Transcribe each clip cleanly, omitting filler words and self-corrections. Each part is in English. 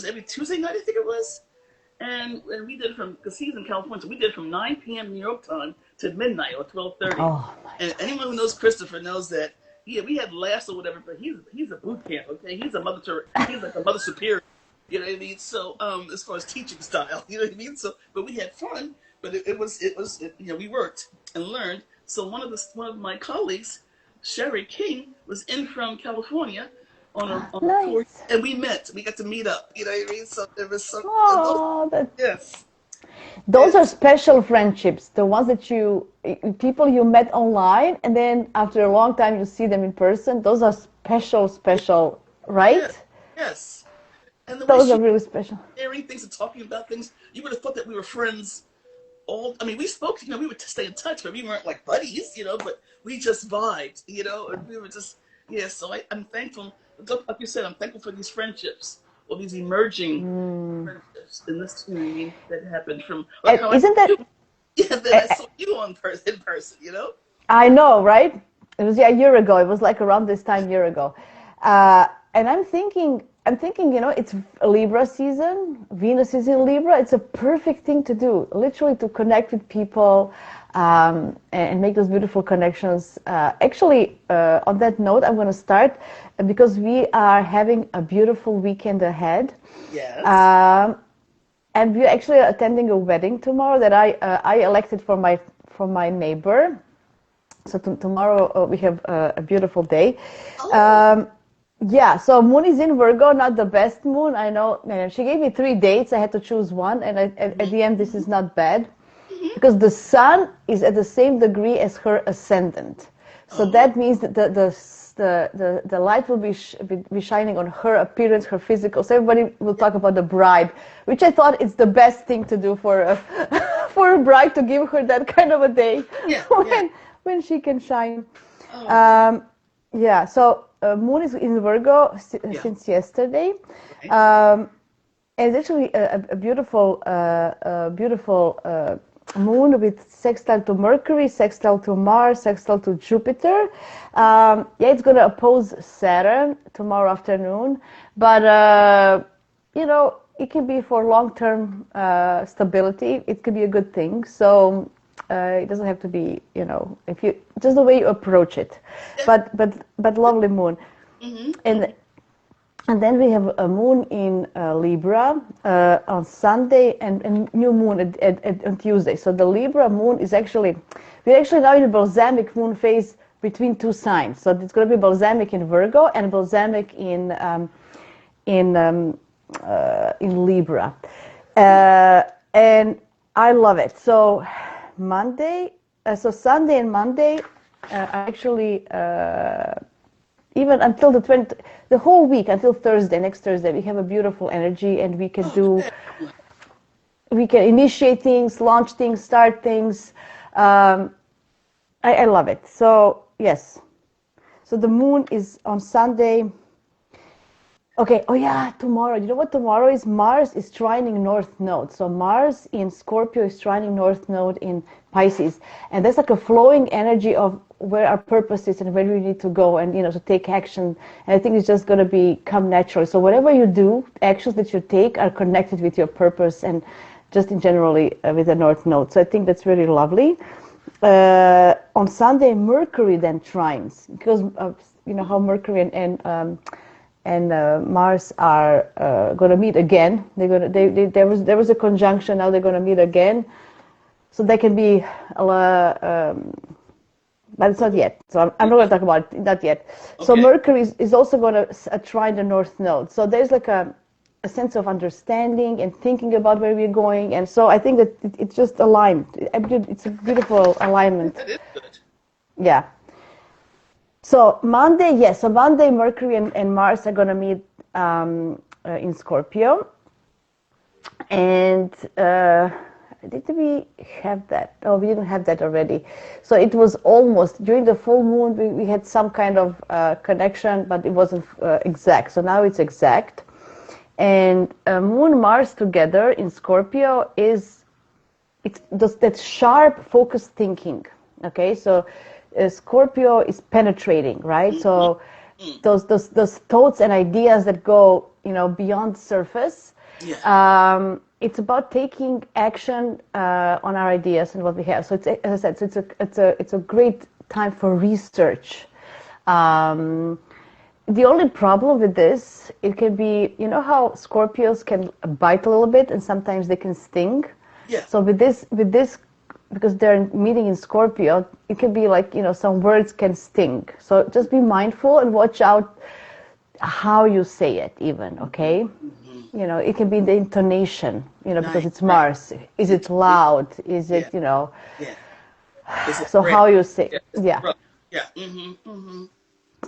was every Tuesday night, I think it was. And we did because he's in California, so we did from 9 p.m. New York time to midnight or 12:30. Oh, and anyone who knows Christopher knows that, yeah, we had laughs or whatever, but he's a boot camp, okay? He's like a mother superior, you know what I mean? So as far as teaching style, you know what I mean? So, but we had fun, but it was we worked and learned. So one of my colleagues, Sherry King, was in from California on a tour, nice. and we got to meet up, you know what I mean? So it was so Oh, yes. those are special friendships, the ones that people you met online, and then after a long time you see them in person. Those are special, right? Yes. And the way Those she are really special. sharing things and talking about things, you would have thought that we were friends. We spoke, we would stay in touch, but we weren't like buddies, but we just vibed, and we were just, yeah, so I'm thankful, like you said, I'm thankful for these friendships, or these emerging friendships in this community that happened from, like how Isn't that... I saw you in person, I know, right? It was a year ago. It was like around this time year ago. And I'm thinking, it's Libra season. Venus is in Libra. It's a perfect thing to do, literally, to connect with people and make those beautiful connections. Actually, on that note, I'm going to start because we are having a beautiful weekend ahead. Yes. And we're actually attending a wedding tomorrow that I elected for my neighbor. So tomorrow we have a beautiful day. Yeah, so Moon is in Virgo, not the best moon, I know. She gave me 3 dates. I had to choose one, and at the end, this is not bad, because the sun is at the same degree as her ascendant. So that means that the light will be shining on her appearance, her physical. So everybody will talk about the bride, which I thought is the best thing to do for a bride, to give her that kind of a day when she can shine. Yeah, so Moon is in Virgo since yesterday. And it's actually a beautiful moon with sextile to Mercury, sextile to Mars, sextile to Jupiter. It's going to oppose Saturn tomorrow afternoon, but it can be for long-term stability. It could be a good thing. So it doesn't have to be, if you just the way you approach it. But lovely moon. And then we have a moon in Libra on Sunday, and new moon on Tuesday. So the Libra moon is we're actually now in a balsamic moon phase between 2 signs. So it's going to be balsamic in Virgo and balsamic in Libra. And I love it. So Sunday and Monday actually... even until the whole week, until next Thursday, we have a beautiful energy, and we can initiate things, launch things, start things. I love it. So, yes. So the moon is on Sunday. Okay, tomorrow. You know what tomorrow is? Mars is trining North Node. So Mars in Scorpio is trining North Node in Pisces. And that's like a flowing energy of where our purpose is and where we need to go, and to take action. And I think it's just going to become natural. So whatever you do, actions that you take are connected with your purpose and just in generally with the North Node. So I think that's really lovely. On Sunday, Mercury then trines, because how Mercury and Mars are going to meet again. There was a conjunction. Now they're going to meet again. So they can be, but it's not yet. So I'm not going to talk about it, not yet. Okay. So Mercury is also going to trine the North Node. So there's like a sense of understanding and thinking about where we're going. And so I think that it's just aligned. It's a beautiful alignment. That is good. Yeah. So Monday, yes. So Monday, Mercury and Mars are going to meet in Scorpio. And did we have that? Oh, we didn't have that already. So it was almost, during the full moon, we had some kind of connection, but it wasn't exact. So now it's exact. And Moon, Mars together in Scorpio it's that sharp, focused thinking. Okay, so Scorpio is penetrating, right? So those thoughts and ideas that go beyond surface. Yeah. It's about taking action on our ideas and what we have. So it's, as I said, it's a great time for research. The only problem with this, it can be, how Scorpios can bite a little bit and sometimes they can sting. Yeah. So with this, because they're meeting in Scorpio, it can be like, some words can sting. So just be mindful and watch out how you say it even, okay? Mm-hmm. It can be the intonation, because it's Mars. Is it loud? Is it, Yeah. So how you say, yeah. Yeah. Mm-hmm. Mm-hmm.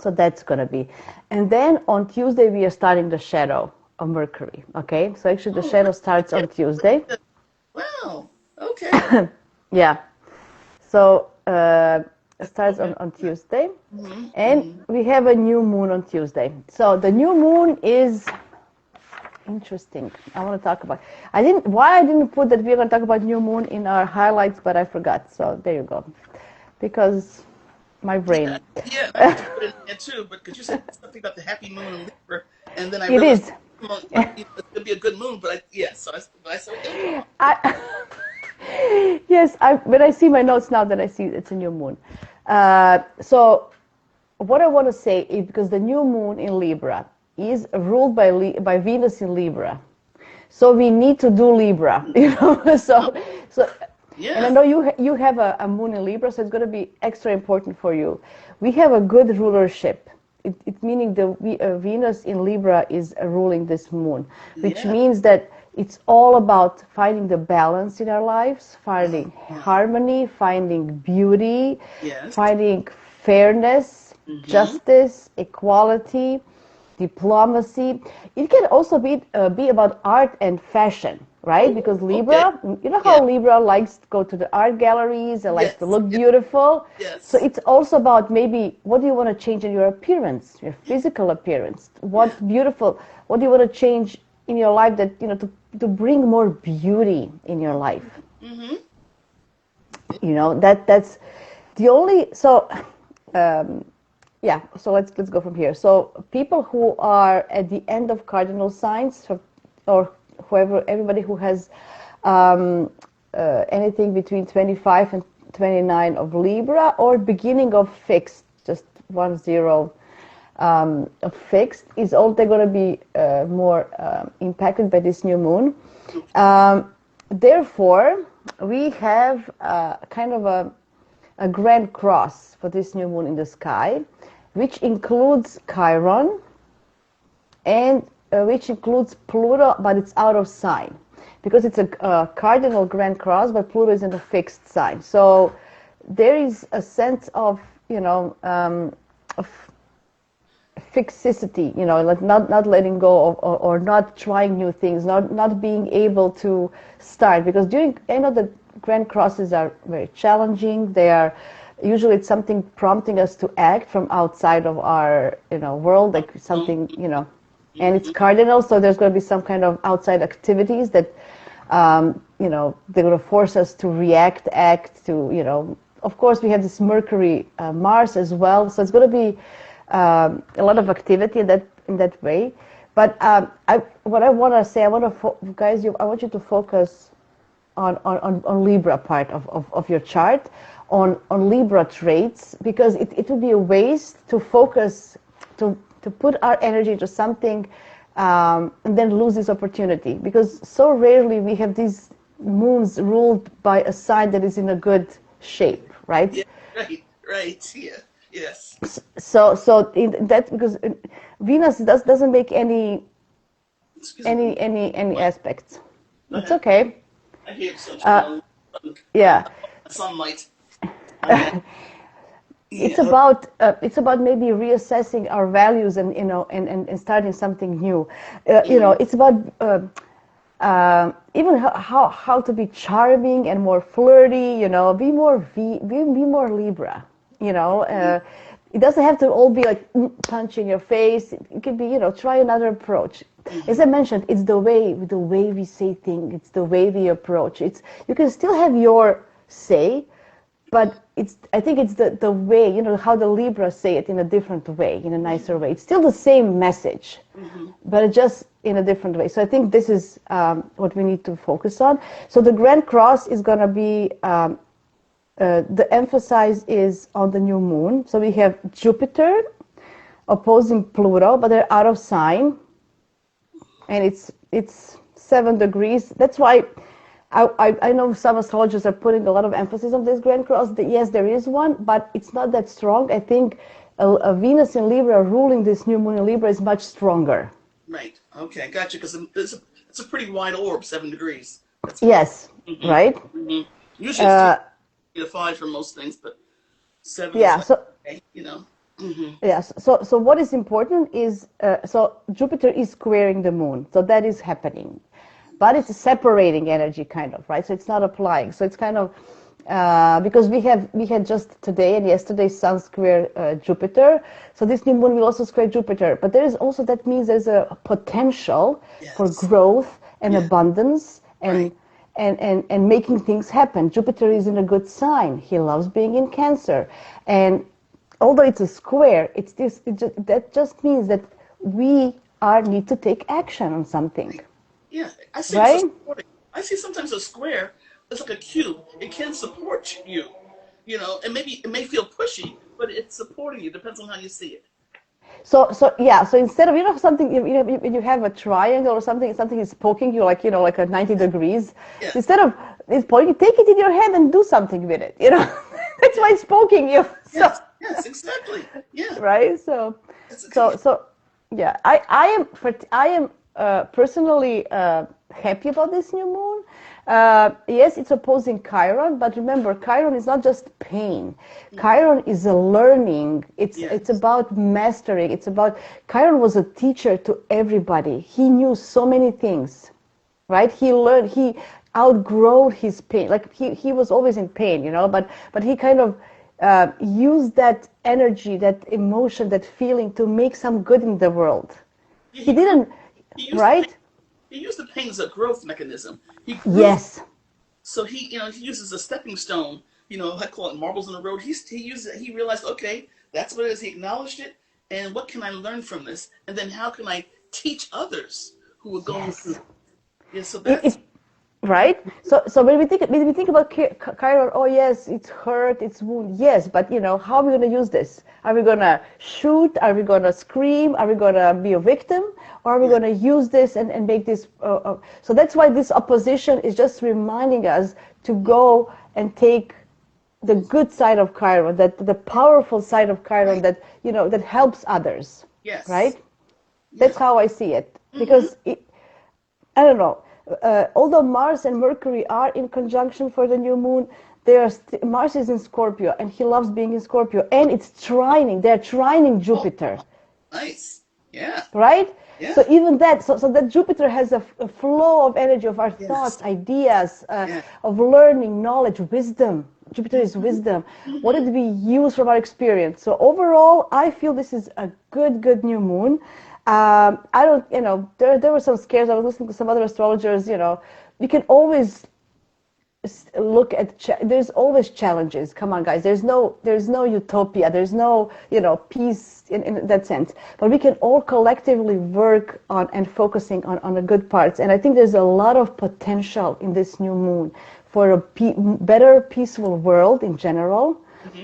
So that's going to be. And then on Tuesday, we are starting the shadow of Mercury, okay? So actually the shadow starts on Tuesday. Wow. Okay. Yeah. So it starts on Tuesday. Mm-hmm. And we have a new moon on Tuesday. So the new moon is interesting. I want to talk about. I didn't put that we're going to talk about new moon in our highlights, but I forgot. So there you go. Because my brain. Yeah, I meant to put it in there too, but because you said something about the happy moon in Libra, and then I It realized is. It's going to be a good moon, but so I saw it. Yes, when I see my notes now that I see it's a new moon. So what I want to say is, because the new moon in Libra is ruled by Venus in Libra, so we need to do Libra, So Yeah. And I know you have a moon in Libra, so it's going to be extra important for you. We have a good rulership. It meaning the Venus in Libra is ruling this moon, which means that it's all about finding the balance in our lives, finding harmony, finding beauty, finding fairness, justice, equality, diplomacy. It can also be about art and fashion, right? Because Libra, how Libra likes to go to the art galleries and likes to look beautiful. Yes. So it's also about maybe what do you want to change in your appearance, your physical appearance? What do you want to change in your life that, to bring more beauty in your life? Mm-hmm. That's the only, so, so let's go from here. So people who are at the end of cardinal signs, or everybody who has anything between 25 and 29 of Libra, or beginning of fixed, just 10 of fixed, is all they're going to be more impacted by this new moon. Therefore, we have kind of a grand cross for this new moon in the sky, which includes Chiron and which includes Pluto, but it's out of sign because it's a cardinal grand cross, but Pluto is in a fixed sign. So there is a sense of of fixicity, like not letting go or not trying new things, not being able to start, because the grand crosses are very challenging. They are usually, it's something prompting us to act from outside of our world, like something and it's cardinal, so there's going to be some kind of outside activities that they're going to force us to react, act to, of course we have this Mercury, Mars as well, so it's going to be a lot of activity in that way. But what I want to say, I want you to focus on Libra part of your chart, on Libra traits, because it would be a waste to focus, to put our energy into something and then lose this opportunity, because so rarely we have these moons ruled by a sign that is in a good shape, right? Yeah, right, yeah, yes. So in that, because Venus doesn't make any aspects. It's okay. I hear some sunlight. It's about maybe reassessing our values and starting something new. It's about even how to be charming and more flirty. Be more Libra. It doesn't have to all be like punch in your face. It could be try another approach. As I mentioned, it's the way we say things. It's the way we approach. You can still have your say, I think it's the way, you know, how the Libra say it in a different way, in a nicer way. It's still the same message, but just in a different way. So I think this is what we need to focus on. So the Grand Cross is going to be, the emphasis is on the new moon. So we have Jupiter opposing Pluto, but they're out of sign, and it's 7 degrees. That's why I know some astrologers are putting a lot of emphasis on this Grand Cross. Yes, there is one, but it's not that strong. I think a Venus in Libra ruling this new moon in Libra is much stronger. Right. Okay, gotcha. Because it's a pretty wide orb, 7 degrees. Yes. Right. Usually it's 2 to 5 for most things, but 7. Yeah. Is like, okay, you know. Yes. So what is important is so Jupiter is squaring the moon, so that is happening, but it's separating energy, kind of, right? So it's not applying. So it's kind of because we had just today and yesterday Sun square Jupiter. So this new moon will also square Jupiter, but there is also, that means there's a potential for growth and abundance and. And making things happen. Jupiter is in a good sign. He loves being in Cancer, and although it's a square, that just means that we need to take action on something. Yeah, I see. Right? I see sometimes a square. It's like a cube. It can support you, you know, and maybe it may feel pushy, but it's supporting you. Depends on how you see it. So instead of, you know, something, you have a triangle or something is poking you, like, you know, like a 90 degrees. Yes. Instead of it's poking, take it in your hand and do something with it. You know, that's why it's poking you. Yes, yes, exactly. Yeah. Right. So yeah, I am personally happy about this new moon. Yes, it's opposing Chiron, but remember, Chiron is not just pain. Chiron is a learning. It's about mastering. It's about, Chiron was a teacher to everybody. He knew so many things, right? He learned, he outgrew his pain. Like he was always in pain, you know, but he kind of used that energy, that emotion, that feeling to make some good in the world. He didn't, right? He used the pain as a growth mechanism. Yes. So he uses a stepping stone. You know, I call it marbles in the road. He used it. He realized, okay, that's what it is. He acknowledged it, and what can I learn from this? And then how can I teach others who are going through? Yeah, so that's right. So when we think about Chiron, oh yes, it's hurt, it's wound. Yes, but you know, how are we going to use this? Are we going to shoot? Are we going to scream? Are we going to be a victim? Or are we going to use this and make this? So that's why this opposition is just reminding us to go and take the good side of Chiron, that the powerful side of Chiron, that, you know, that helps others. Yes. Right. That's how I see it. Because I don't know. Although Mars and Mercury are in conjunction for the new moon, Mars is in Scorpio, and he loves being in Scorpio, and it's trining. They're trining Jupiter. Nice. Yeah. Right? Yeah. So even that, so that Jupiter has a flow of energy, of our thoughts, ideas, of learning, knowledge, wisdom. Jupiter is wisdom. What did we use from our experience? So overall, I feel this is a good new moon. I don't, you know, there were some scares. I was listening to some other astrologers, you know, we can always look at, there's always challenges. Come on, guys, there's no utopia. There's no, you know, peace in that sense. But we can all collectively work on and focusing on the good parts. And I think there's a lot of potential in this new moon for a better, peaceful world in general.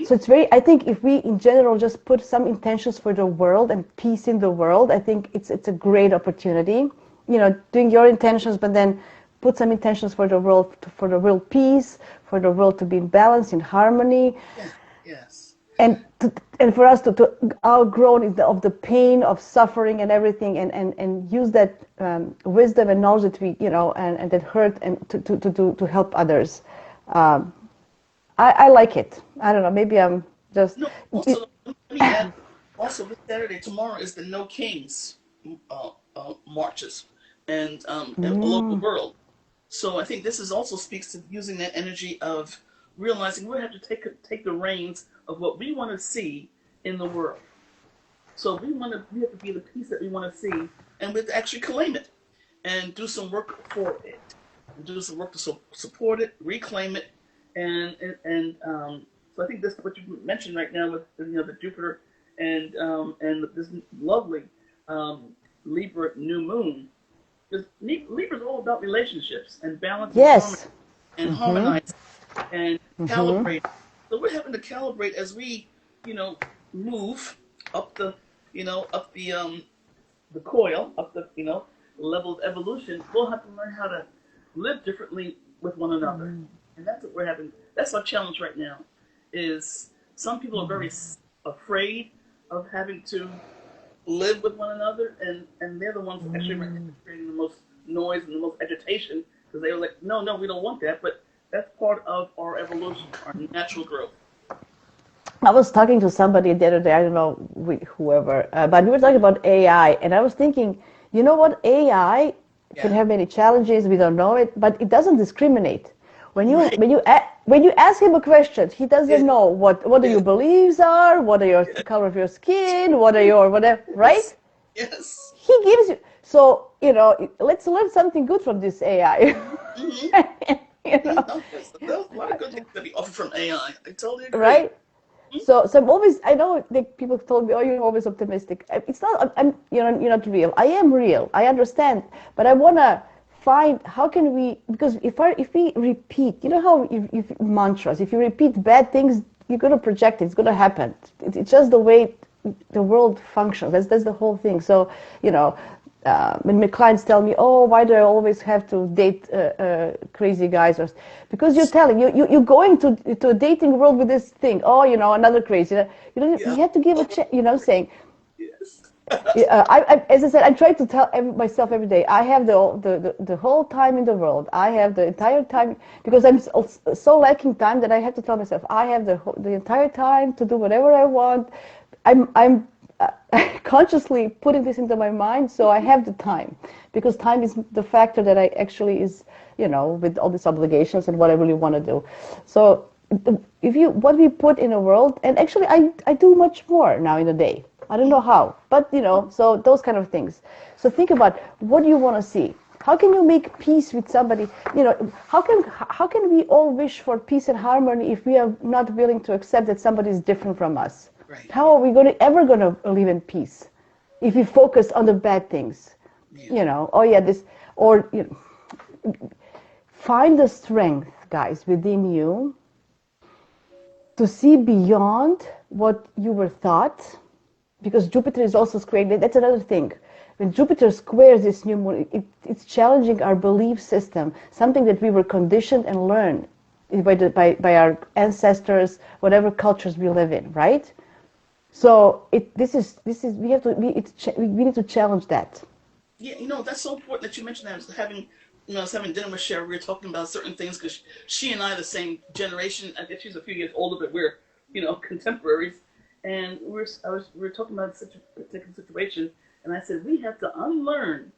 So it's I think if we in general just put some intentions for the world and peace in the world, I think it's a great opportunity. You know, doing your intentions, but then put some intentions for the world, for the world peace, for the world to be in balance, in harmony. Yeah. Yes. And for us to outgrow of the pain of suffering and everything, and use that wisdom and knowledge that we, you know, and that hurt, and to help others. I like it. I don't know. Maybe I'm just. No, also, let me add, also this Saturday, tomorrow is the No Kings marches and all over the world. So I think this is also speaks to using that energy of realizing we have to take the reins of what we want to see in the world. So we have to be the peace that we want to see, and we have to actually claim it and do some work for it, and do some work to support it, reclaim it, and So I think this what you mentioned right now with the Jupiter and this lovely Libra new moon. Because Libra is all about relationships and balance and harmony Yes. and Mm-hmm. harmonize and Mm-hmm. calibrate. So we're having to calibrate as we, move up the coil, up the level of evolution. We'll have to learn how to live differently with one another, and that's what we're having. That's our challenge right now. Is some people are very afraid of having to live with one another, and they're the ones actually creating the most noise and the most agitation because they were like, no, we don't want that, but that's part of our evolution, our natural growth. I was talking to somebody the other day, I don't know whoever, but we were talking about AI, and I was thinking, you know what, AI can Yeah. have many challenges, we don't know it, but it doesn't discriminate. When you Right. when you ask him a question, he Yeah. doesn't know what Yeah. your beliefs are, what are your the color of your skin, what are your whatever, right? Yes. Yes. He gives you, so let's learn something good from this AI. Mm-hmm. you know, No, there's a lot of good things to be offered from AI. I totally agree. right? So I'm always, I know that people told me, oh, you're always optimistic. It's not, you're not real. I am real. I understand. But I want to find, how can we, because if we repeat, you know how if mantras, if you repeat bad things, you're going to project it. It's going to happen. It's just the way the world functions. That's the whole thing. So, when my clients tell me, oh, why do I always have to date crazy guys? Because you're telling, you're going to a dating world with this thing. Oh, another crazy. You Yeah. have to give a chance, saying, Yes. as I said, I try to tell myself every day, I have the whole time in the world. I have the entire time, because I'm so lacking time that I have to tell myself, I have the entire time to do whatever I want. I'm consciously putting this into my mind, so I have the time, because time is the factor that I actually is, with all these obligations and what I really want to do. So what we put in a world, and actually I do much more now in a day. I don't know how, but so those kind of things. So think about what you want to see. How can you make peace with somebody? How can we all wish for peace and harmony if we are not willing to accept that somebody is different from us? Right. How are we ever going to live in peace if we focus on the bad things? Yeah. Oh yeah, this, or find the strength, guys, within you to see beyond what you were taught, because Jupiter is also squared. That's another thing. When Jupiter squares this new moon, it's challenging our belief system, something that we were conditioned and learned by our ancestors, whatever cultures we live in, right? So we need to challenge that. Yeah, that's so important that you mentioned that. I was having dinner with Sherry. We were talking about certain things because she and I are the same generation. I guess she's a few years older, but we're, contemporaries. And we were talking about such a particular situation, and I said we have to unlearn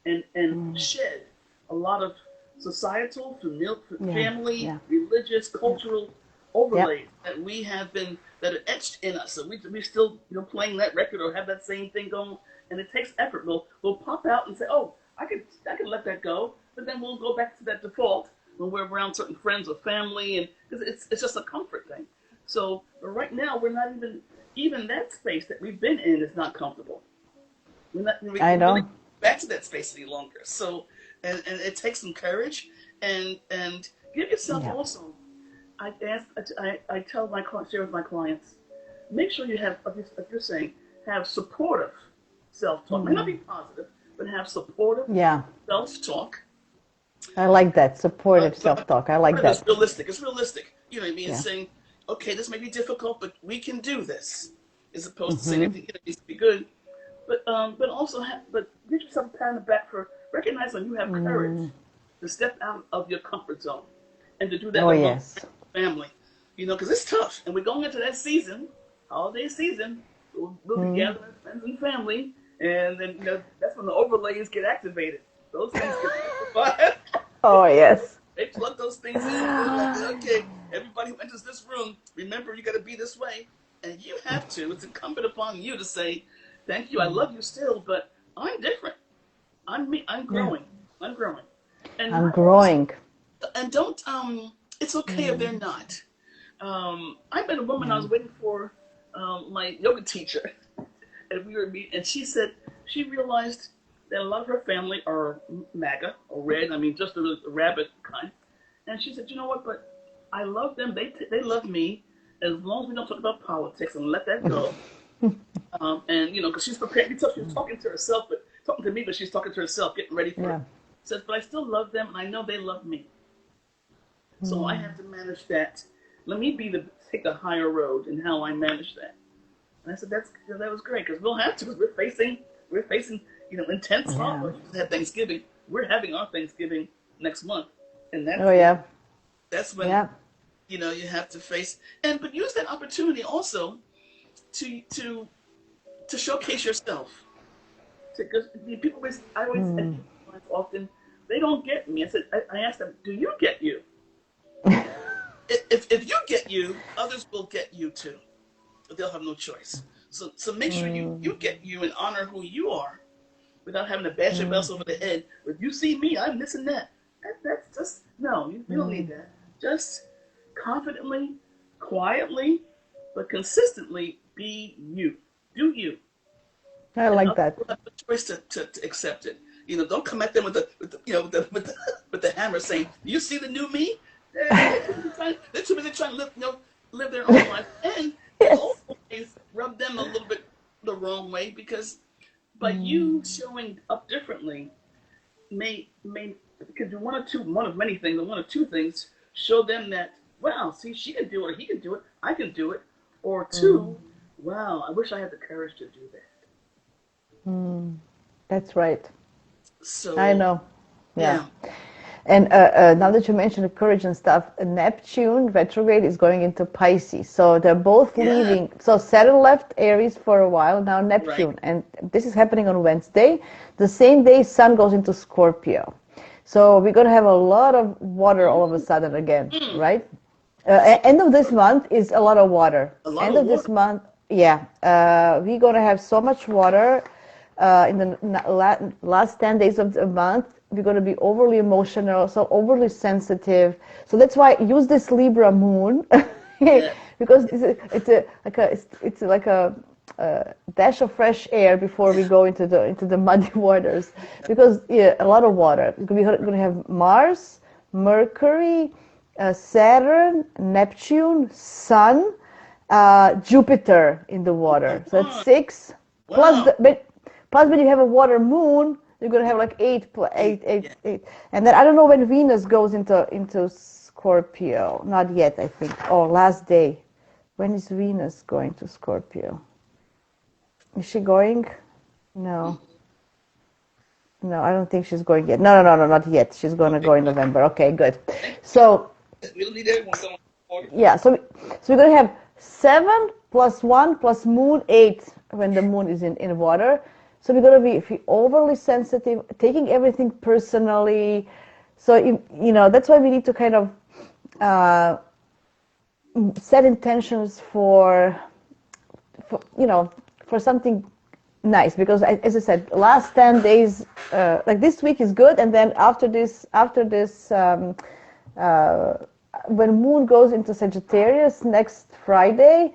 and shed a lot of societal, Yeah, family, yeah, religious, yeah, cultural yep. overlays that are etched in us. So we still playing that record or have that same thing going, and it takes effort. We'll pop out and say, oh, I could let that go, but then we'll go back to that default when we're around certain friends or family, and because it's just a comfort thing. So but right now we're not even that space that we've been in is not comfortable. We I really know. back to that space any longer. So, and it takes some courage and give yourself Yeah. also. I tell share with my clients, make sure you have, like you're saying, have supportive self-talk. May not be positive, but have supportive Yeah. self-talk. I like that. Supportive But self-talk. I like it's that. realistic. It's realistic. You know what I mean? It's Yeah. saying, okay, this may be difficult, but we can do this, as opposed to saying everything needs to be good. But also but get yourself a pat on the back for recognizing you have courage to step out of your comfort zone and to do that Oh among yes. family. Because it's tough, and we're going into that season, holiday season. We'll be gathering friends and family, and then that's when the overlays get activated. Those things get amplified. Oh yes. They plug those things in. They're like, okay, everybody who enters this room, remember you got to be this way, and you have to. It's incumbent upon you to say, "Thank you, I love you still, but I'm different. I'm me. I'm Yeah. growing. I'm growing." And I'm not also, growing. and don't. It's okay if they're not. I met a woman. I was waiting for my yoga teacher, and we were meeting. And she said she realized that a lot of her family are MAGA or red. I mean, just the rabbit kind. And she said, you know what? But I love them. They love me as long as we don't talk about politics and let that go. And you know, because she's prepared. She was talking to herself, but talking to me, but she's talking to herself, getting ready for it. Says, but I still love them, and I know they love me. So I have to manage that. Let me take the higher road in how I manage that. And I said, that was great, because we'll have to, because we're facing, you know, intense holidays. We just had Thanksgiving. We're having our Thanksgiving next month, and that's when you know you have to face but use that opportunity also to showcase yourself. Because people always, I always often they don't get me. I ask them, do you get you? If you get you, others will get you too. They'll have no choice. So make sure you get you and honor who you are without having to bash yourself over the head. If you see me, I'm missing that. That's just, no, you don't need that. Just confidently, quietly, but consistently be you. Do you. I like that. You have a choice to accept it. You know, don't come at them with the hammer saying, "Do you see the new me?" They're too busy trying to live their own life, and always rub them a little bit the wrong way, because by you showing up differently could do one of many things, or one of two things. Show them that, wow, see, she can do it, or he can do it, I can do it, or two, wow, I wish I had the courage to do that. That's right. So I know. Yeah. And now that you mentioned the courage and stuff, Neptune retrograde is going into Pisces. So they're both leaving. So Saturn left Aries for a while, now Neptune. Right. And this is happening on Wednesday. The same day Sun goes into Scorpio. So we're going to have a lot of water all of a sudden again, right? End of this month is a lot of water. End of this month, we're going to have so much water in the last 10 days of the month. We're going to be overly emotional, so overly sensitive. So that's why use this Libra moon, because it's like a dash of fresh air before we go into the muddy waters. Because a lot of water. We're going to have Mars, Mercury, Saturn, Neptune, Sun, Jupiter in the water. So that's 6. Wow. Plus when you have a water moon, you're going to have like 8. And then I don't know when Venus goes into Scorpio. Not yet, I think. Oh, last day. When is Venus going to Scorpio? Is she going? No. No, I don't think she's going yet. No, not yet. She's going to go in November. Okay, good. So, we don't need everyone going. Yeah, so we're going to have 7 plus 1 plus moon 8 when the moon is in water. So we're going to be overly sensitive, taking everything personally. So, you know, that's why we need to kind of set intentions for something nice. Because, as I said, last 10 days, like this week is good. And then after this, when moon goes into Sagittarius next Friday,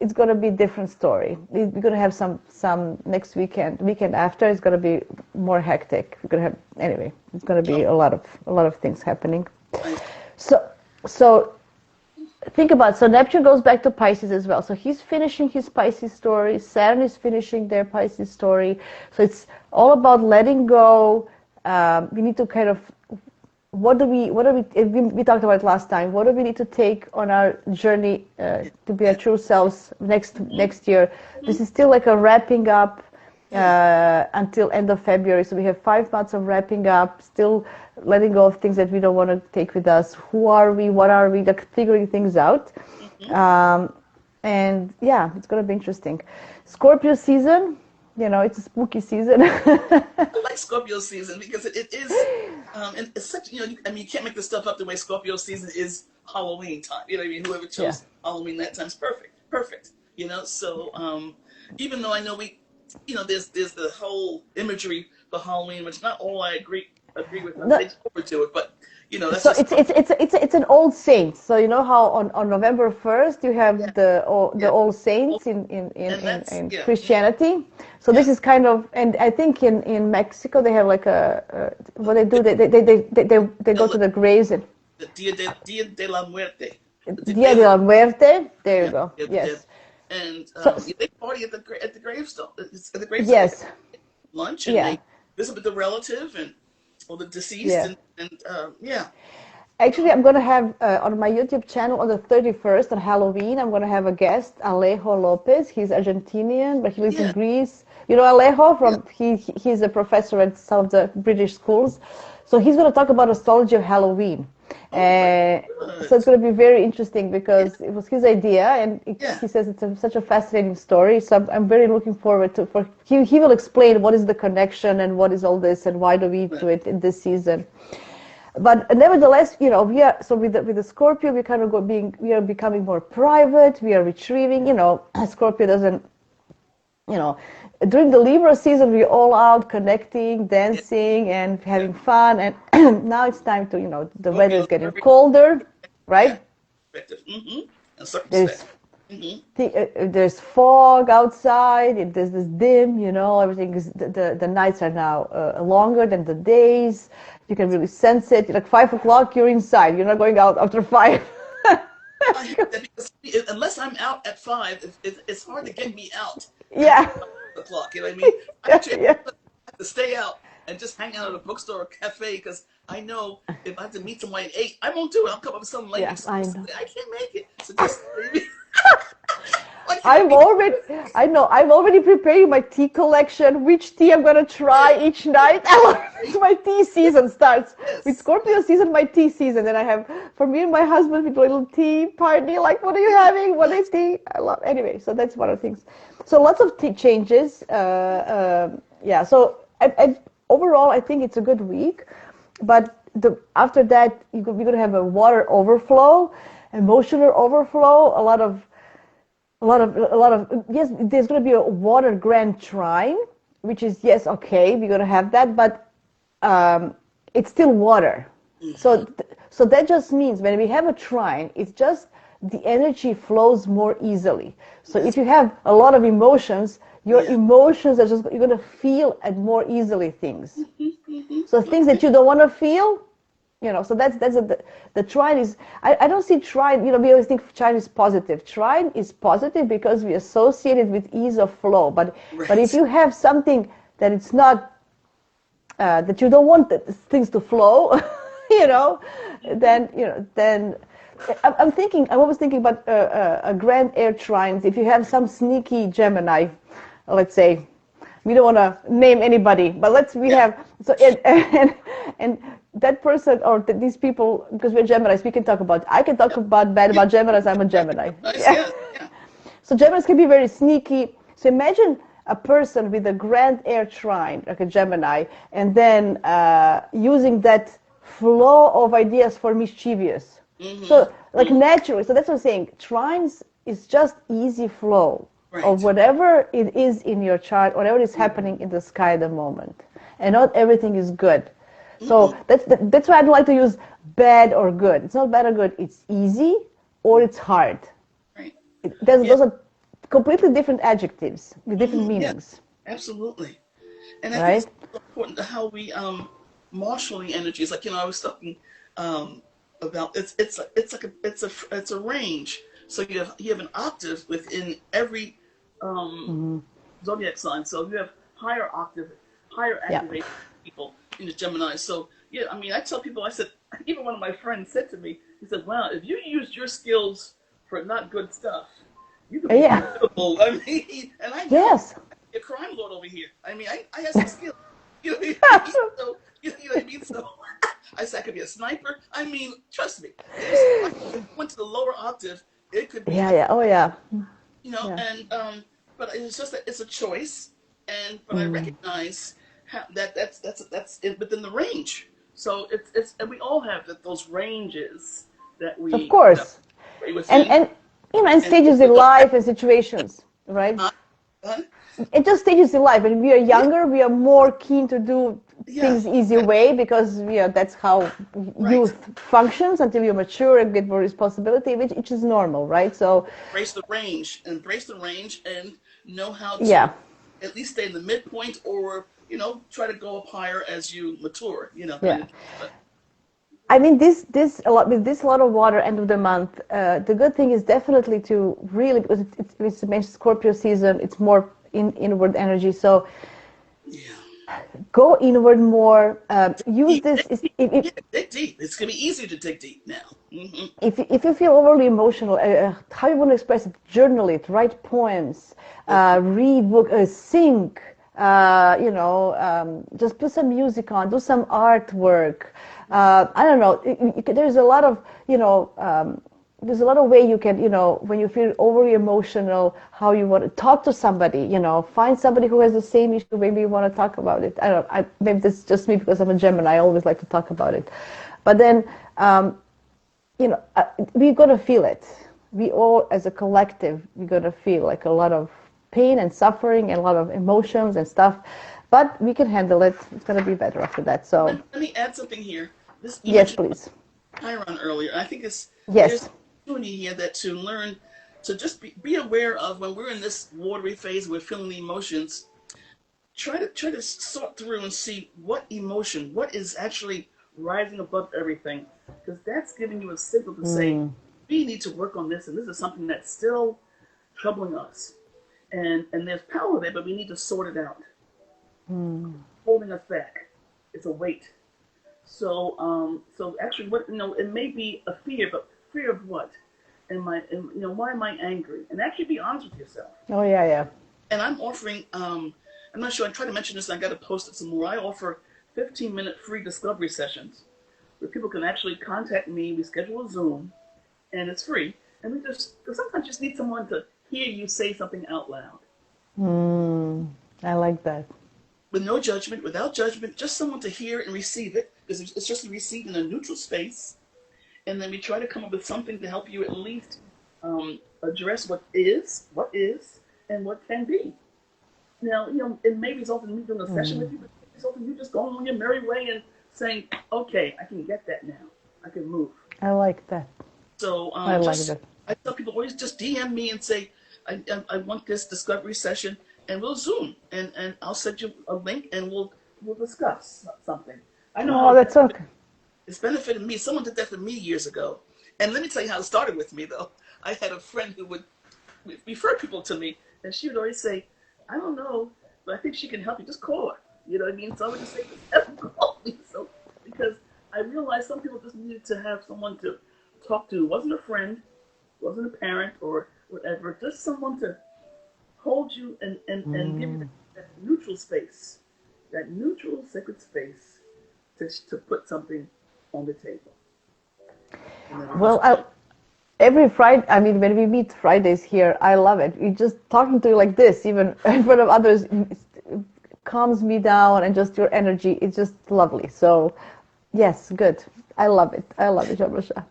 it's going to be a different story. We're going to have some next weekend after. It's going to be more hectic. We're going to have, anyway, it's going to be a lot of things happening. So think about it. So Neptune goes back to Pisces as well. So he's finishing his Pisces story. Saturn is finishing their Pisces story. So it's all about letting go. We need to kind of, we talked about it last time. What do we need to take on our journey to be our true selves next year? This is still like a wrapping up until end of February. So we have 5 months of wrapping up, still letting go of things that we don't want to take with us. Who are we? What are we? Like figuring things out. And yeah, it's going to be interesting. Scorpio season. You know, it's a spooky season. I like Scorpio season because it is, and it's such, you can't make this stuff up the way Scorpio season is Halloween time. You know what I mean? Whoever chose Halloween that time's perfect. You know, so even though I know there's the whole imagery for Halloween, which not all I agree with. They overdo it, but That's So just it's an old saint. So you know how on November 1st you yeah, have the yeah. all Oh, saints and that's in yeah, Christianity. So yeah. this is kind of, and I think in Mexico they have like what they do, they go to the graves and The Dia de la Muerte, the Dia Day de of the la Muerte. There you yeah, go. Day of the Dead, Yes. and So yeah, they party at the gravestone. It's at the gravestone. They have yes. lunch and Yeah. they visit with the relative and or the deceased, Yeah. and yeah. Actually, I'm going to have on my YouTube channel on the 31st on Halloween, I'm going to have a guest, Alejo Lopez. He's Argentinian, but he lives in Yeah, Greece. You know Alejo yeah. from he's a professor at some of the British schools. So he's going to talk about astrology of Halloween. Oh, very So good. it's going to be very interesting Yeah, because it was his idea, and yeah. he says it's such a fascinating story. So I'm very looking forward to for he will explain what is the connection and what is all this and why do we do it in this season. But nevertheless, we are so with the Scorpio, we kind of we are becoming more private. We are retrieving. Scorpio doesn't. You know, during the Libra season, we're all out connecting, Yeah, dancing, and yeah. having fun. And now it's time to, the weather is Scorpios getting are very, colder, yeah, right? effective. And There's circumspect. Mm-hmm. there's fog outside. There's this dim. Everything is the nights are now longer than the days. You can really sense it. Like 5 o'clock, you're inside. You're not going out after five. I hear that because unless I'm out at 5, it's hard to get me out after Yeah, 5 o'clock. You know what I mean? I actually yeah, have to stay out and just hang out at a bookstore or cafe because I know if I have to meet somebody at 8, I won't do it. I'll come up with some lame yeah. I excuse. know. I can't make it. So just maybe why can't I I'm be? already, I know, I'm already preparing my tea collection, which tea I'm gonna Yeah, try each night. right? My tea season starts with Yes, Scorpio yes, season, my tea season. And I have, for me and my husband, we do a little tea party. Like, what are you yeah, having? What is nice. tea? I love, anyway, so that's one of the things. So lots of tea changes. Yeah, so overall, I think it's a good week. But after that, we're gonna have a water overflow, emotional overflow, yes, there's going to be a water grand trine, which is yes, okay, we're going to have that, but it's still water. Mm-hmm. So that just means when we have a trine, it's just the energy flows more easily. So if That's you have a lot of emotions, your yeah. emotions are just you're going to feel and more easily things. So things Okay. that you don't want to feel, so the trine is, I don't see trine, we always think trine is positive. Trine is positive because we associate it with ease of flow. But if Right. you have something that it's not, that you don't want things to flow, you know, Mm-hmm. then I'm always thinking about a grand air trines. If you have some sneaky Gemini, let's say, we don't want to name anybody, but we Yeah. have, so and that person or these people, because we're Geminis, I can talk Yep. about bad Yeah. about Geminis. I'm a Right. Gemini. Nice. Yeah. Yeah. Yeah. So Geminis can be very sneaky. So imagine a person with a grand air trine, like a Gemini, and then using that flow of ideas for mischievous. Mm-hmm. So like naturally, so that's what I'm saying. Trines is just easy flow of Right. whatever it is in your chart, whatever is happening in the sky at the moment. And not everything is good. So Mm-hmm. that's why I don't like to use bad or good. It's not bad or good. It's easy or it's hard. Right. Yeah. Those are completely different adjectives with different Yeah. meanings, Absolutely. And I think it's right? so important to how we marshal the energies. Like I was talking about it's a range. So you have an octave within every um, Mm-hmm. zodiac sign. So you have higher octave, higher Yeah. activation people in the Gemini. So yeah, I mean, I tell people, I said, even one of my friends said to me, he said, "Wow, if you used your skills for not good stuff, you could be Yeah. formidable." I mean, and I know Yes. a crime lord over here. I mean, I have some skills. You know what I mean? So you know what I mean. So I said I could be a sniper. I mean, trust me. There's like if you went to the lower octave, it could be Yeah. Yeah. Oh, yeah. Yeah. and but it's just that it's a choice, and but I Mm. recognize that that's within the range. So it's and we all have those ranges that Of we course. play And within, and and and stages hopefully in don't have life and situations, right? uh, uh, It just stages in life. When we are yeah, younger, we are more keen to do Yeah, things easy way, because that's how right. youth functions until you mature and get more responsibility, which is normal, right? So Embrace the range, and know how to yeah. at least stay in the midpoint, or try to go up higher as you mature. Yeah. But I mean, this a lot with this lot of water end of the month. The good thing is definitely to really, because it's mentioned Scorpio season. It's more inward energy. So yeah, go inward more. Use deep, this dig is deep. Yeah, dig deep. It's gonna be easier to dig deep now. if you feel overly emotional, how you want to express it? Journal it. Write poems. Okay. Read book. Sing. Just put some music on. Do some artwork. I don't know. There's a lot of there's a lot of way you can, when you feel overly emotional, how you want to talk to somebody, find somebody who has the same issue. Maybe you want to talk about it. I don't know. Maybe this is just me because I'm a Gemini. I always like to talk about it. But then, we're going to feel it. We all, as a collective, we're going to feel like a lot of pain and suffering and a lot of emotions and stuff. But we can handle it. It's going to be better after that. So, Let me add something here. You yes, mentioned please. Chiron earlier. I think there's Yes. an opportunity here that to learn to just be aware of when we're in this watery phase, we're feeling the emotions. Try to sort through and see what emotion, what is actually rising above everything, because that's giving you a signal to say we need to work on this, and this is something that's still troubling us, and there's power there, but we need to sort it out. Holding us back, it's a weight. So actually, what it may be a fear, but fear of what? Why am I angry? And actually, be honest with yourself. Oh, yeah, yeah. And I'm offering, I'm not sure, I tried to mention this and I got to post it some more. I offer 15-minute free discovery sessions where people can actually contact me. We schedule a Zoom and it's free. And we sometimes just need someone to hear you say something out loud. I like that. With no judgment, without judgment, just someone to hear and receive it, because it's just received in a neutral space. And then we try to come up with something to help you at least address what is, and what can be. Now, it may result in me doing a session with you, but it may result in you just going on your merry way and saying, okay, I can get that now. I can move. I like that. So I like that. I tell people always just DM me and say, I want this discovery session, and we'll Zoom, and I'll send you a link, and we'll discuss something. I know Oh, that's okay. it's benefited me. Someone did that for me years ago. And let me tell you how it started with me, though. I had a friend who would refer people to me, and she would always say, I don't know, but I think she can help you. Just call her. You know what I mean? So I would just say, just have her call me. So, because I realized some people just needed to have someone to talk to. It wasn't a friend, it wasn't a parent or whatever, just someone to hold you and give you that neutral space, that neutral sacred space to put something on the table. Well, every Friday, I mean, when we meet Fridays here, I love it. We just talking to you like this, even in front of others, it calms me down, and just your energy, it's just lovely. So, yes, good. I love it. I love it, JeMaja.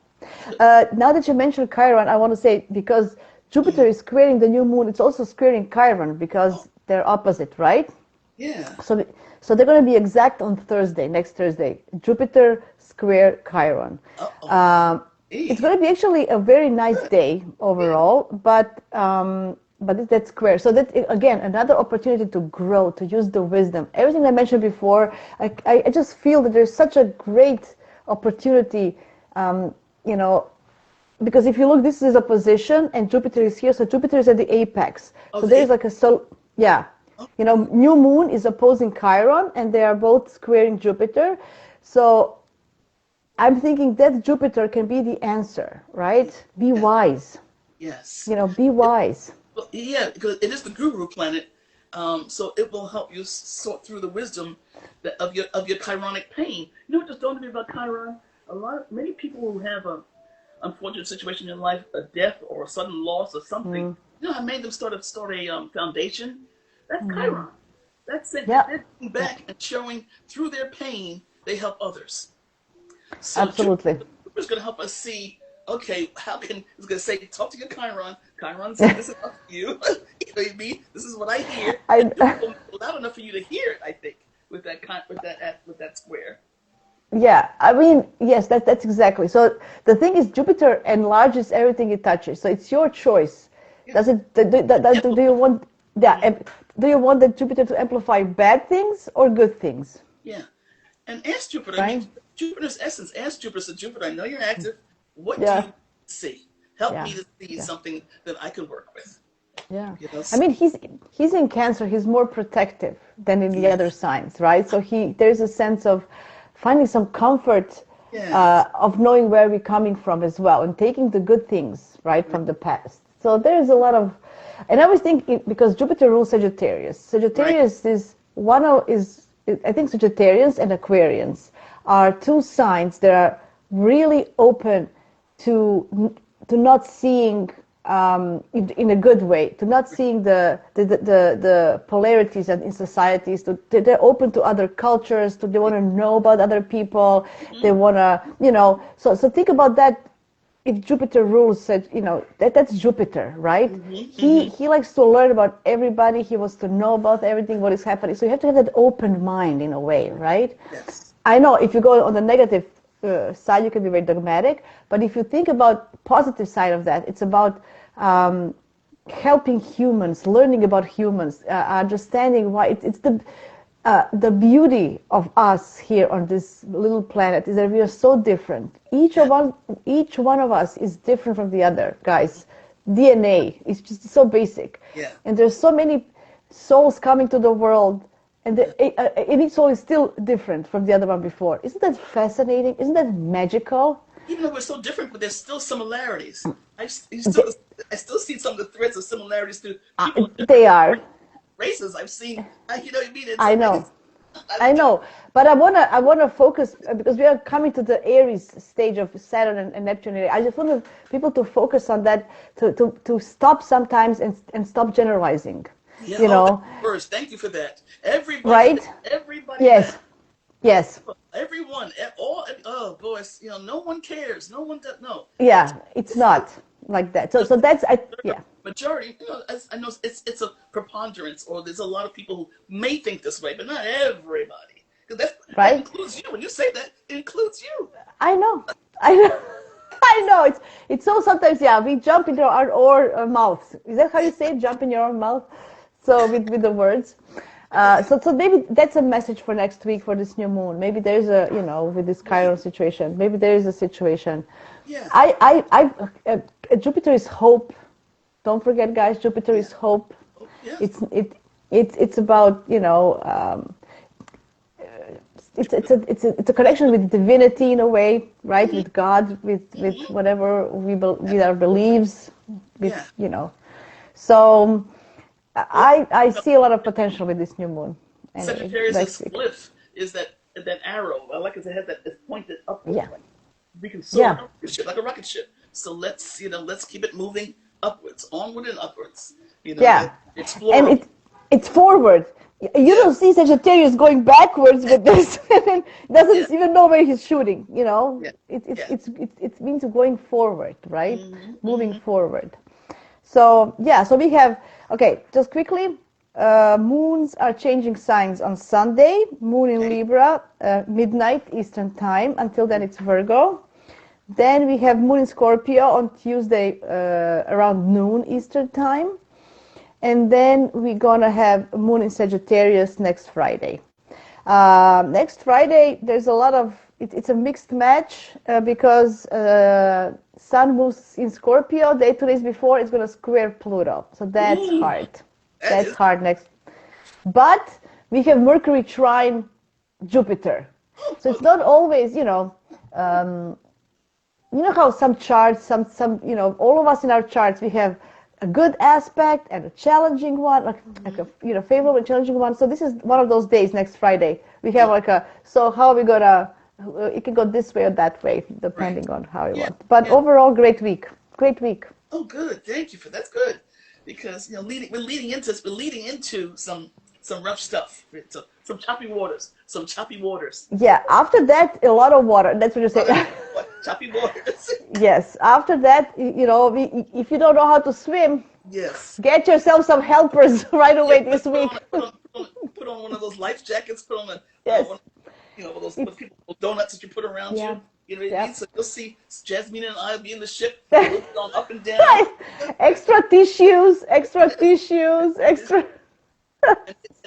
Now that you mentioned Chiron, I want to say, because Jupiter is squaring the new moon, it's also squaring Chiron because they're opposite, right? Yeah. So they're going to be exact on Thursday, next Thursday. Jupiter square Chiron. It's going to be actually a very nice day overall, but that's square. So that, again, another opportunity to grow, to use the wisdom. Everything I mentioned before, I just feel that there's such a great opportunity, because if you look, this is a position, and Jupiter is here, so Jupiter is at the apex. So there's like new moon is opposing Chiron, and they are both squaring Jupiter. So I'm thinking that Jupiter can be the answer, right? Be wise. Yes. Be wise. Because it is the guru planet, so it will help you sort through the wisdom of your chironic pain. You know what just dawned on me about Chiron? Many people who have a unfortunate situation in life, a death or a sudden loss or something. You know, I made them start a foundation. That's Chiron. That's it. Yeah. They're looking back and showing through their pain, they help others. So Absolutely. Jupiter's going to help us see, okay, it's going to say, talk to your Chiron. Chiron says, this is enough for you. You know what I mean? This is what I hear. And Jupiter will be loud enough for you to hear it, I think. with that with that square. Yeah, I mean, yes, that's exactly. So the thing is, Jupiter enlarges everything it touches. So it's your choice. Yeah. Does it? Do you want? Yeah. Do you want the Jupiter to amplify bad things or good things? Yeah. And ask Jupiter. I mean, Right? Jupiter's essence. Ask Jupiter. So Jupiter, I know you're active. What do Yeah. you see? Help Yeah. me to see Yeah. something that I can work with. Yeah. You know. I mean, he's in Cancer. He's more protective than in the other Yes. signs, right? So there's a sense of finding some comfort Yes. of knowing where we're coming from as well, and taking the good things right from the past. So there's a lot of, and I was thinking because Jupiter rules Sagittarius. Right. Sagittarius is I think Sagittarians and Aquarians are two signs that are really open to not seeing in a good way, to not seeing the polarities in societies. They're open to other cultures. They want to know about other people. They want to, So think about that. If Jupiter rules, that's Jupiter, right? He likes to learn about everybody. He wants to know about everything, what is happening. So you have to have that open mind in a way, right? Yes. I know if you go on the negative side, you can be very dogmatic. But if you think about positive side of that, it's about helping humans, learning about humans, understanding why it's the beauty of us here on this little planet is that we are so different. Each one of us is different from the other, guys. DNA is just so basic. Yeah. And there's so many souls coming to the world, and each soul is still different from the other one before. Isn't that fascinating? Isn't that magical? Even though we're so different, but there's still similarities. I still see some of the threads of similarities to people of They different are. races. I've seen. You know what I mean? It's I amazing. know. I know, but I wanna focus because we are coming to the Aries stage of Saturn and Neptune. I just want people to focus on that, to stop sometimes and stop generalizing. Yeah. You know, First, thank you for that. Everybody. right? Everybody. Yes, yes, Everyone. All. Oh, boys. No one cares. No one does. No. yeah. It's not like that. So that's yeah. Majority, I know it's a preponderance, or there's a lot of people who may think this way, but not everybody. Because that Right? includes you. When you say that, it includes you. I know. I know. I know. It's so sometimes, yeah, we jump into our own mouths. Is that how you say it? Jump in your own mouth? So with the words. So maybe that's a message for next week for this new moon. Maybe there's with this Chiron situation, maybe there is a situation. Yeah. Jupiter is hope. Don't forget, guys, Jupiter is hope. Oh, yeah. It's about it's a connection with divinity in a way, right? With God, with whatever with our beliefs, So I see a lot of potential with this new moon. Anyway, Sagittarius' glyph is that arrow. I like it. It has that it's pointed upward. Yeah. Like we can soar like a rocket ship. So let's keep it moving upwards, onward and upwards. Explore. And it's forward. You don't see Sagittarius going backwards with this, and doesn't even know where he's shooting. It means going forward, right? Moving forward. So so we have just quickly. Moons are changing signs on Sunday. Moon in Libra, midnight Eastern time. Until then, it's Virgo. Then we have Moon in Scorpio on Tuesday around noon Eastern time. And then we're going to have Moon in Sagittarius next Friday. Next Friday, there's a lot of, it's a mixed match because Sun moves in Scorpio. 2 days before, it's going to square Pluto. So that's hard. That's hard next. But we have Mercury trine Jupiter. So it's not always, how some charts, all of us in our charts, we have a good aspect and a challenging one, like a favorable and challenging one. So this is one of those days next Friday. We have so how are we gonna, it can go this way or that way, depending on how you want. But overall, great week. Great week. Oh, good. Thank you that's good. Because, we're leading into some rough stuff. Some choppy waters. Yeah, after that, a lot of water. That's what you say. Choppy waters. Yes. After that, if you don't know how to swim, yes, get yourself some helpers right away this week. Put put on one of those life jackets, put on Yes. one, those people, those donuts that you put around Yeah. you. You know what I mean? So you'll see Jasmine and I will be in the ship, Yes. we'll be going up and down. Extra tissues, extra. And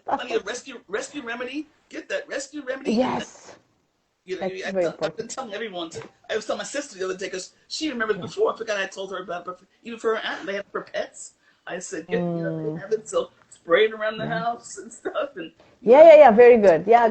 plenty of rescue remedy. Get that rescue remedy. Yes. And, That's very I've been important. telling everyone. I was telling my sister the other day because she remembered before. I forgot I told her about it. But even for her aunt, they have for pets. I said, they have it. So spray it around the house and stuff. And Yeah. Very good. Yeah,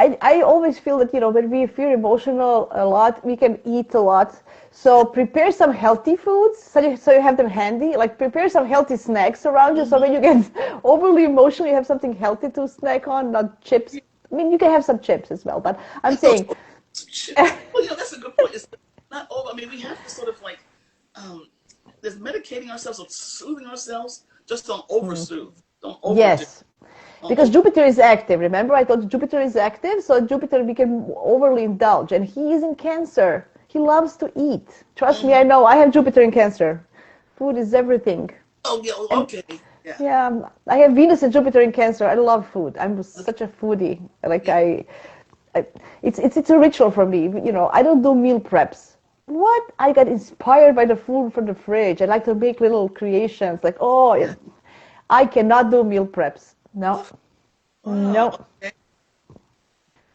I always feel that, when we feel emotional a lot, we can eat a lot. So prepare some healthy foods so you have them handy. Like prepare some healthy snacks around you. So when you get overly emotional, you have something healthy to snack on, not chips. I mean, you can have some chips as well, but I'm saying. Well, that's a good point. It's not over. I mean, we have to sort of like, there's medicating ourselves or soothing ourselves. Just don't oversoothe. Don't overdo. Yes. Because Jupiter is active. Remember, I told you Jupiter is active, so Jupiter we can overly indulge, and he is in Cancer. He loves to eat. Trust me, I know. I have Jupiter in Cancer. Food is everything. Oh yeah, okay. Yeah, I have Venus and Jupiter in Cancer. I love food. I'm such a foodie. Like it's a ritual for me. I don't do meal preps. What? I got inspired by the food from the fridge. I like to make little creations. Like, I cannot do meal preps. No. No. Okay.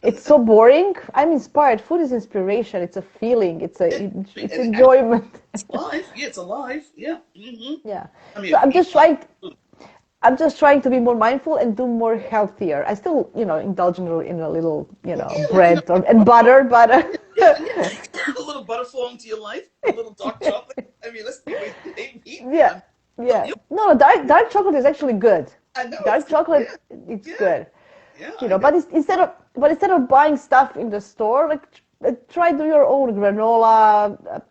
It's so boring. I'm inspired. Food is inspiration. It's a feeling. It's enjoyment. It's alive. Yeah, it's alive. Yeah. Mm-hmm. Yeah. I mean, So I'm just trying to be more mindful and do more healthier. I still, indulge in a little, bread and butter, but yeah. A little butter flow into your life, a little dark chocolate. I mean, let's eat. Yeah. No, dark chocolate is actually good. I know. Dark chocolate, it's good. Yeah. But instead of buying stuff in the store, like try do your own granola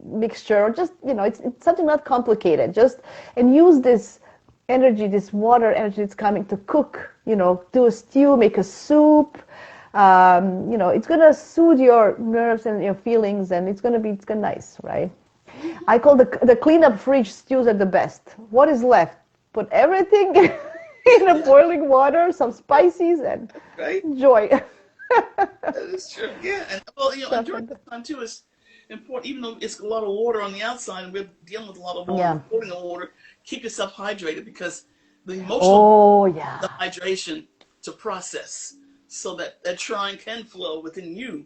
mixture, or just it's something not complicated. And use this energy, this water energy that's coming to cook. Do a stew, make a soup. It's gonna soothe your nerves and your feelings, and it's gonna nice, right? I call the cleanup fridge stews are the best. What is left? Put everything in a boiling water, some spices, and enjoy. That is true. Yeah, and during this time too is important. Even though it's a lot of water on the outside, and we're dealing with a lot of water, holding on water. Keep yourself hydrated because the emotional dehydration to process, so that trine can flow within you.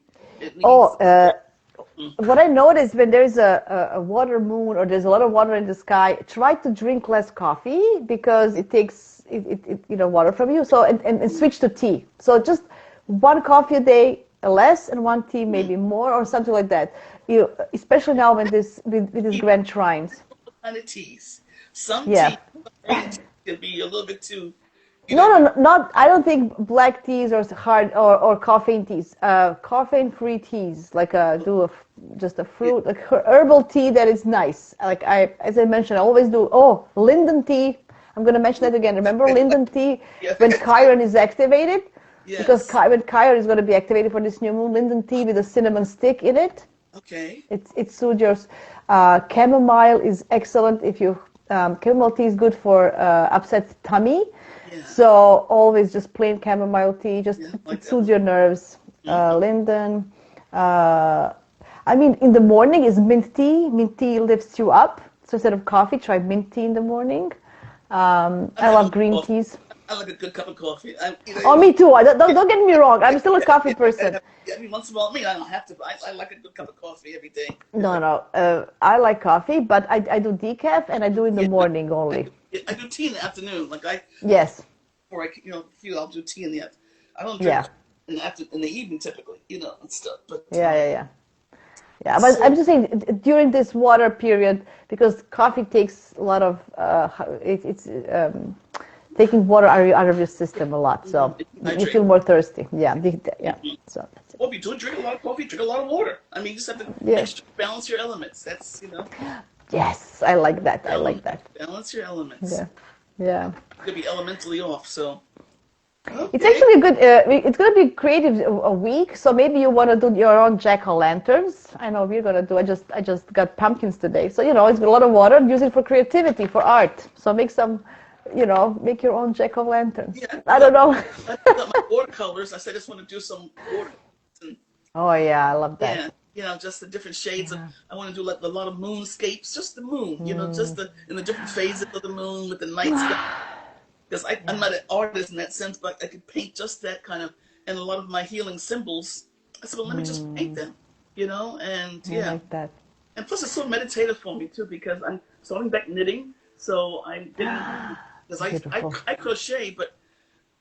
What I noticed when there's a water moon or there's a lot of water in the sky, try to drink less coffee because it takes water from you. So and switch to tea. So just one coffee a day less and one tea maybe more or something like that. Especially now when with these grand trines. What kind of teas? Some tea can be a little bit too. No, not. I don't think black teas or hard or caffeine teas. Caffeine-free teas, like just a fruit, like herbal tea that is nice. Like as I mentioned, I always do. Oh, linden tea. I'm gonna mention that again. Remember linden tea when Chiron is activated, because when Chiron is gonna be activated for this new moon. Linden tea with a cinnamon stick in it. Okay. It soothes your. Chamomile is excellent if you. Chamomile tea is good for upset tummy. So always just plain chamomile tea, just it soothes your nerves. Linden. I mean, in the morning is mint tea. Mint tea lifts you up. So instead of coffee, try mint tea in the morning. I love green teas. I like a good cup of coffee. Me too. Don't get me wrong. I'm still a coffee person. Every once in a while, I don't have to. I like a good cup of coffee every day. No. I like coffee, but I do decaf and I do in the morning only. I do tea in the afternoon. Yes. Or I'll do tea in the afternoon. I don't drink in the evening typically, and stuff. But Yeah, but I'm just saying during this water period, because coffee takes a lot of it's taking water out of your system a lot, so you feel more thirsty. Yeah. So that's it. Well, if you do drink a lot of coffee, drink a lot of water. I mean, you just have to balance your elements. That's Yes, I like that. I like that. Balance your elements. Yeah. You're gonna be elementally off, so. Okay. It's actually a good. It's gonna be creative a week, so maybe you want to do your own jack-o'-lanterns. I know we're gonna do. I just got pumpkins today, so it's a lot of water. Use it for creativity, for art. So make some you know, make your own jack-o'-lanterns. Yeah, I don't know. I picked up my watercolors. I said I just want to do some watercolors. And Oh yeah, I love yeah, that. just the different shades of. Yeah. I want to do like a lot of moonscapes, just the moon. Just the in the different phases of the moon with the night sky. Because I'm not an artist in that sense, but I could paint just that kind of, and a lot of my healing symbols. I said, well, let me just paint them, and I like that. and plus it's so meditative for me too because I'm starting back knitting, so I'm getting because Beautiful. I crochet, but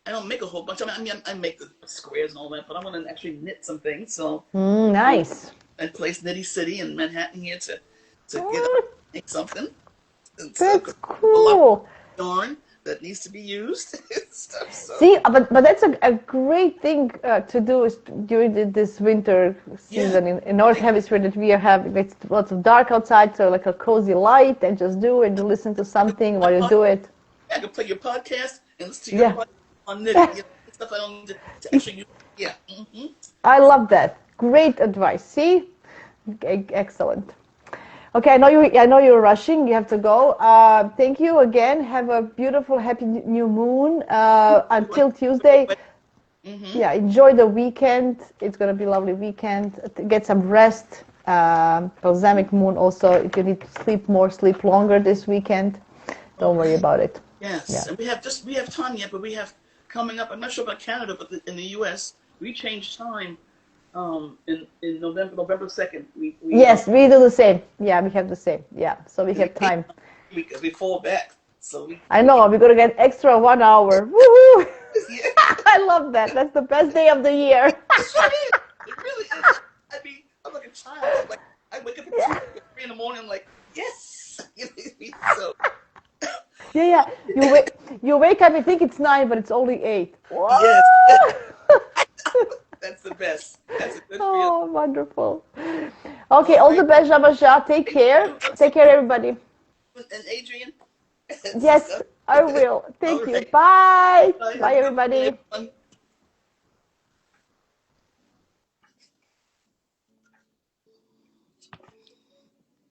I don't make a whole bunch. I mean, I make the squares and all that, but I want to actually knit some things. So Nice. I place Nitty City in Manhattan here to make something. And so, That's a lot of cool. yarn that needs to be used and stuff. So. See, but that's a great thing to do is during this winter season in North Hemisphere that we are having. It's lots of dark outside, so like a cozy light, and just do it. You listen to something while you do it. I can play your podcast and listen to your podcast on knitting. Stuff I don't need to actually use. Yeah. Mm-hmm. I love that. Great advice. See, excellent. Okay, I know you're rushing. You have to go. Thank you again. Have a beautiful, happy new moon until Tuesday. Mm-hmm. Yeah, enjoy the weekend. It's gonna be a lovely weekend. Get some rest. Balsamic Moon also. If you need to sleep more, sleep longer this weekend. Don't worry about it. Yes, yeah. And we have time yet, but we have coming up. I'm not sure about Canada, but in the U.S. we changed time. In November 2nd. Yes, we do the same. Yeah, we have the same. Yeah, so we have time. We fall back. So I know, we're gonna get extra 1 hour. Woohoo! Yeah. I love that. That's the best day of the year. It really is. I mean, I'm like a child. Like I wake up at 3 in the morning. I'm like, yes. So. Yeah. You wake up. You think it's 9, but it's only 8. Whoa! Yes. That's the best. That's a good feeling. Oh, wonderful. Okay, all the best, JeMaja. Take care. Take care, everybody. And Adrian. Yes, I will. Thank you. Bye. Bye, everybody.